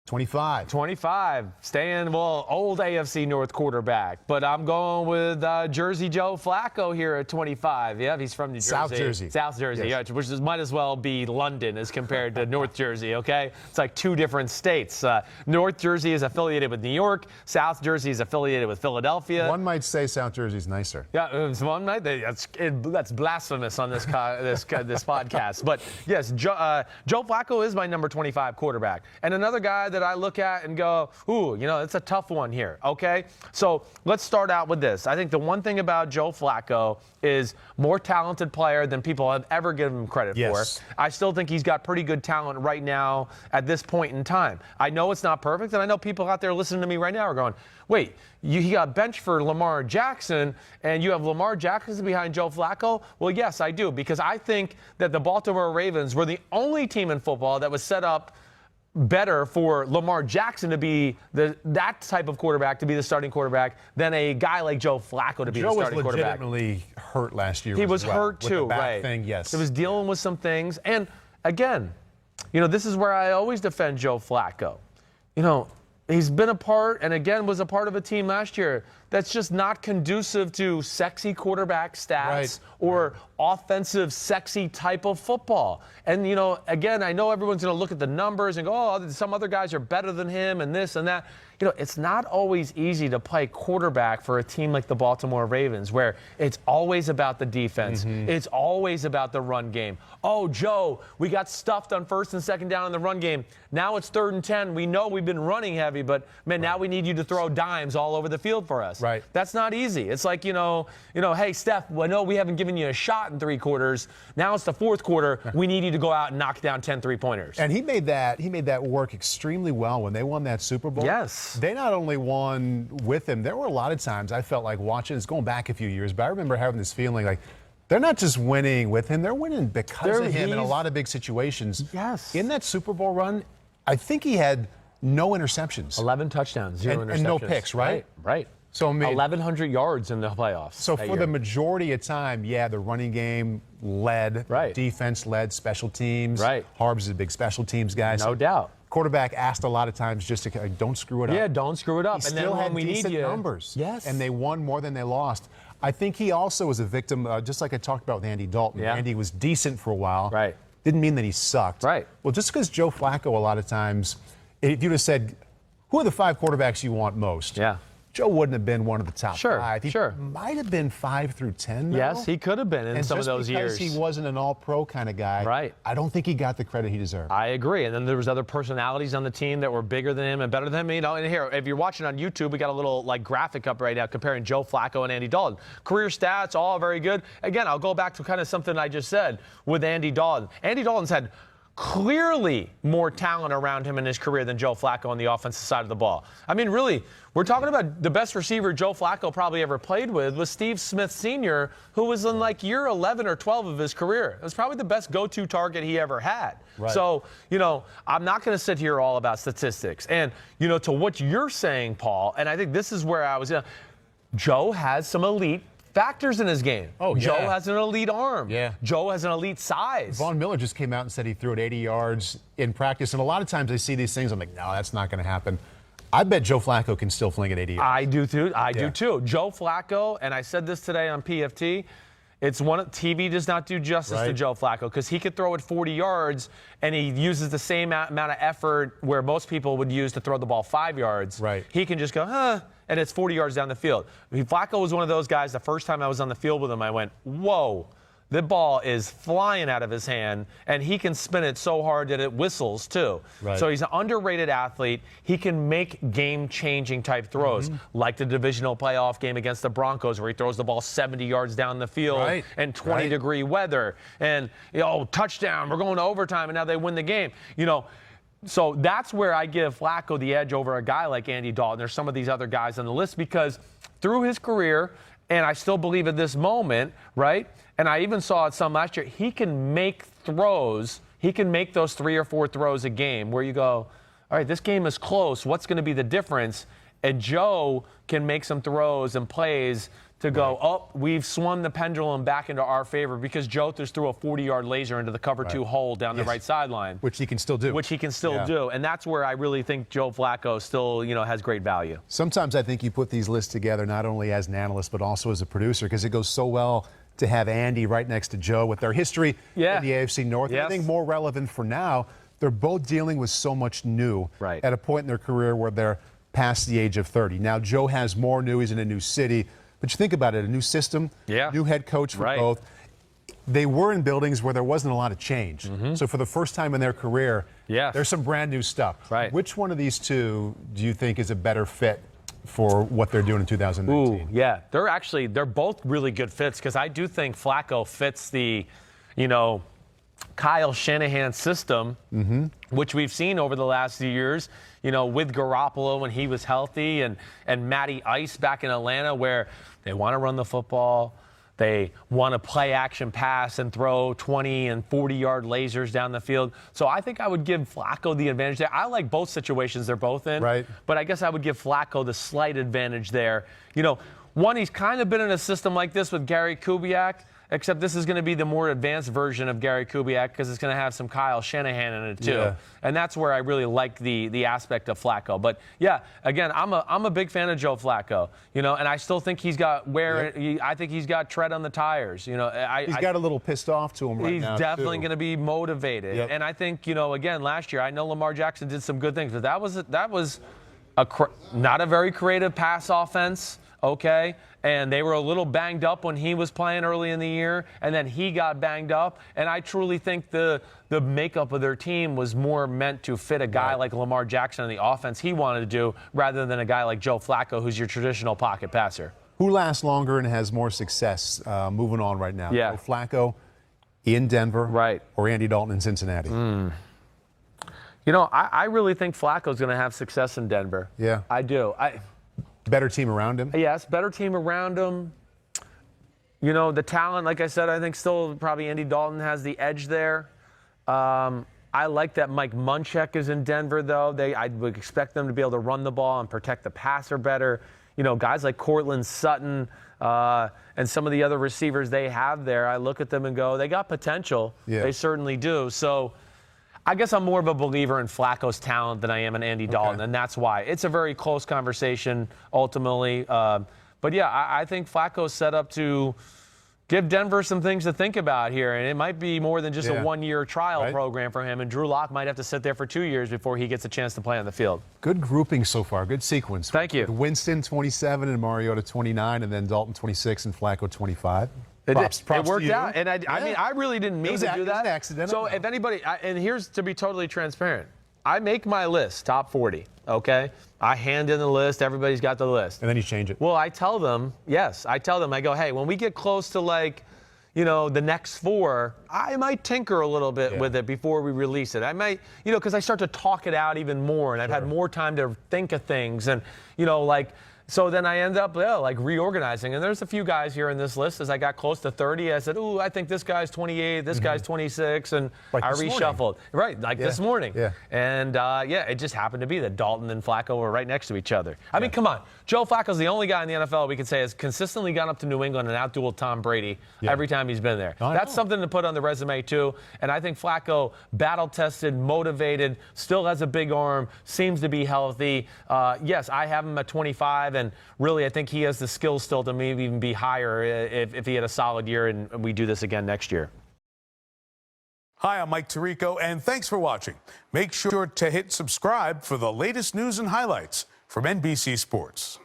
25. 25. Staying, old AFC North quarterback. But I'm going with Jersey Joe Flacco here at 25. Yeah, he's from New Jersey. South Jersey. South Jersey, yes. Yeah, which might as well be London as compared to North Jersey, okay? It's like two different states. North Jersey is affiliated with New York. South Jersey is affiliated with Philadelphia. One might say South Jersey's nicer. Yeah, one night. That's blasphemous on this podcast. But yes, Joe Flacco is my number 25 quarterback. And another guy that I look at and go, ooh, it's a tough one here, okay? So let's start out with this. I think the one thing about Joe Flacco is more talented player than people have ever given him credit for. I still think he's got pretty good talent right now at this point in time. I know it's not perfect, and I know people out there listening to me right now are going, wait, he got benched for Lamar Jackson, and you have Lamar Jackson behind Joe Flacco? Well, yes, I do, because I think that the Baltimore Ravens were the only team in football that was set up better for Lamar Jackson to be that type of quarterback, to be the starting quarterback, than a guy like Joe Flacco to be the starting quarterback. Joe was legitimately hurt last year. He was hurt too, with the back right? Thing, yes. He was dealing with some things, and again, this is where I always defend Joe Flacco. He's been a part, and again was a part of a team last year that's just not conducive to sexy quarterback stats or offensive, sexy type of football. And, again, I know everyone's going to look at the numbers and go, oh, some other guys are better than him and this and that. It's not always easy to play quarterback for a team like the Baltimore Ravens, where it's always about the defense. It's always about the run game. Oh, Joe, we got stuffed on first and second down in the run game. Now it's 3rd and 10. We know we've been running heavy, but, man, now we need you to throw dimes all over the field for us. Right. That's not easy. It's like, hey, Steph, I know we haven't given you a shot in 3 quarters. Now it's the 4th quarter. We need you to go out and knock down 10 3-pointers. And he made that work extremely well when they won that Super Bowl. Yes. They not only won with him, there were a lot of times I felt like watching, it's going back a few years, but I remember having this feeling like they're not just winning with him, they're winning because of him in a lot of big situations. Yes. In that Super Bowl run, I think he had no interceptions. 11 touchdowns, 0 interceptions. And no picks, right? Right. So 1,100 yards in the playoffs. So for the majority of time, the running game led, defense led, special teams. Right. Harbs is a big special teams guy. No doubt. Quarterback asked a lot of times just to don't screw it up. Yeah, don't screw it up. He still had decent numbers. Yes. And they won more than they lost. I think he also was a victim, just like I talked about with Andy Dalton. Yeah. Andy was decent for a while. Right. Didn't mean that he sucked. Right. Well, just because Joe Flacco a lot of times, if you'd have said, who are the 5 quarterbacks you want most? Yeah. Joe wouldn't have been one of the top 5. He Sure. might have been 5 through 10, though. Yes, he could have been in some of those years. And just because he wasn't an all-pro kind of guy, right. I don't think he got the credit he deserved. I agree. And then there was other personalities on the team that were bigger than him and better than him. And here, if you're watching on YouTube, we got a little graphic up right now comparing Joe Flacco and Andy Dalton. Career stats, all very good. Again, I'll go back to kind of something I just said with Andy Dalton. Andy Dalton's had clearly more talent around him in his career than Joe Flacco on the offensive side of the ball. I mean, really, we're talking about the best receiver Joe Flacco probably ever played with was Steve Smith Sr., who was in year 11 or 12 of his career. It was probably the best go-to target he ever had. Right. So, I'm not going to sit here all about statistics. And, to what you're saying, Paul, and I think this is where I was, Joe has some elite factors in his game. Oh, yeah. Joe has an elite arm. Yeah. Joe has an elite size. Von Miller just came out and said he threw it 80 yards in practice. And a lot of times I see these things, I'm like, no, that's not going to happen. I bet Joe Flacco can still fling it 80 yards. I do too. Do too. Joe Flacco, and I said this today on PFT, TV does not do justice to Joe Flacco because he could throw it 40 yards and he uses the same amount of effort where most people would use to throw the ball 5 yards. Right. He can just go, and it's 40 yards down the field. Flacco was one of those guys, the first time I was on the field with him, I went, whoa. The ball is flying out of his hand, and he can spin it so hard that it whistles, too. Right. So he's an underrated athlete. He can make game-changing type throws, like the divisional playoff game against the Broncos where he throws the ball 70 yards down the field in 20-degree weather. And, touchdown, we're going to overtime, and now they win the game. So that's where I give Flacco the edge over a guy like Andy Dalton. There's some of these other guys on the list because through his career, and I still believe at this moment, right, and I even saw it some last year, he can make throws. He can make those 3 or 4 throws a game where you go, all right, this game is close. What's going to be the difference? And Joe can make some throws and plays to go, oh, we've swung the pendulum back into our favor because Joe just threw a 40-yard laser into the cover 2 hole down the right sideline. Which he can still do. Which he can still do. And that's where I really think Joe Flacco still, has great value. Sometimes I think you put these lists together not only as an analyst but also as a producer because it goes so well to have Andy right next to Joe with their history in the AFC North. I think more relevant for now, they're both dealing with so much new at a point in their career where they're past the age of 30. Now, Joe has more new. He's in a new city. But you think about it, a new system, new head coach for both. They were in buildings where there wasn't a lot of change. So for the first time in their career, there's some brand new stuff. Which one of these two do you think is a better fit for what they're doing in 2019? They're both really good fits because I do think Flacco fits the, Kyle Shanahan system, which we've seen over the last few years, with Garoppolo when he was healthy and Matty Ice back in Atlanta where they want to run the football. They want to play action pass and throw 20 and 40-yard lasers down the field. So I think I would give Flacco the advantage there. I like both situations they're both in. But I guess I would give Flacco the slight advantage there. One, he's kind of been in a system like this with Gary Kubiak, except this is going to be the more advanced version of Gary Kubiak because it's going to have some Kyle Shanahan in it too. And that's where I really like the aspect of Flacco. But again, I'm a big fan of Joe Flacco, and I still think he's got I think he's got tread on the tires. He's got a little pissed off to him right now. He's definitely going to be motivated. And I think, again, last year I know Lamar Jackson did some good things, but that was not a very creative pass offense. Okay, and they were a little banged up when he was playing early in the year, and then he got banged up. And I truly think the makeup of their team was more meant to fit a guy like Lamar Jackson and the offense he wanted to do rather than a guy like Joe Flacco, who's your traditional pocket passer. Who lasts longer and has more success moving on right now? Joe Flacco in Denver or Andy Dalton in Cincinnati? I really think Flacco's going to have success in Denver. I do. Better team around him? Yes, better team around him. The talent, like I said, I think still probably Andy Dalton has the edge there. I like that Mike Munchak is in Denver, though. I would expect them to be able to run the ball and protect the passer better. Guys like Cortland Sutton and some of the other receivers they have there, I look at them and go, they got potential. They certainly do. So I guess I'm more of a believer in Flacco's talent than I am in Andy Dalton, and that's why. It's a very close conversation ultimately. But I think Flacco's set up to give Denver some things to think about here, and it might be more than just a one-year trial program for him, and Drew Lock might have to sit there for 2 years before he gets a chance to play on the field. Good grouping so far. Good sequence. Thank you. Winston, 27, and Mariota, 29, and then Dalton, 26, and Flacco, 25. It worked out, and I mean, I really didn't mean to do that. Accidental. So if anybody, and here's to be totally transparent, I make my list, top 40, okay? I hand in the list, everybody's got the list. And then you change it. Well, I tell them, I go, hey, when we get close to the next 4, I might tinker a little bit with it before we release it. I might, because I start to talk it out even more, and I've had more time to think of things, and, so then I end up reorganizing. And there's a few guys here in this list. As I got close to 30, I said, ooh, I think this guy's 28, this guy's 26, and I reshuffled. This morning. And, it just happened to be that Dalton and Flacco were right next to each other. I mean, come on. Joe Flacco's the only guy in the NFL we can say has consistently gone up to New England and outdueled Tom Brady every time he's been there. That's something to put on the resume, too. And I think Flacco, battle-tested, motivated, still has a big arm, seems to be healthy. Yes, I have him at 25, and really I think he has the skills still to maybe even be higher if he had a solid year and we do this again next year. Hi, I'm Mike Tirico, and thanks for watching. Make sure to hit subscribe for the latest news and highlights from NBC Sports.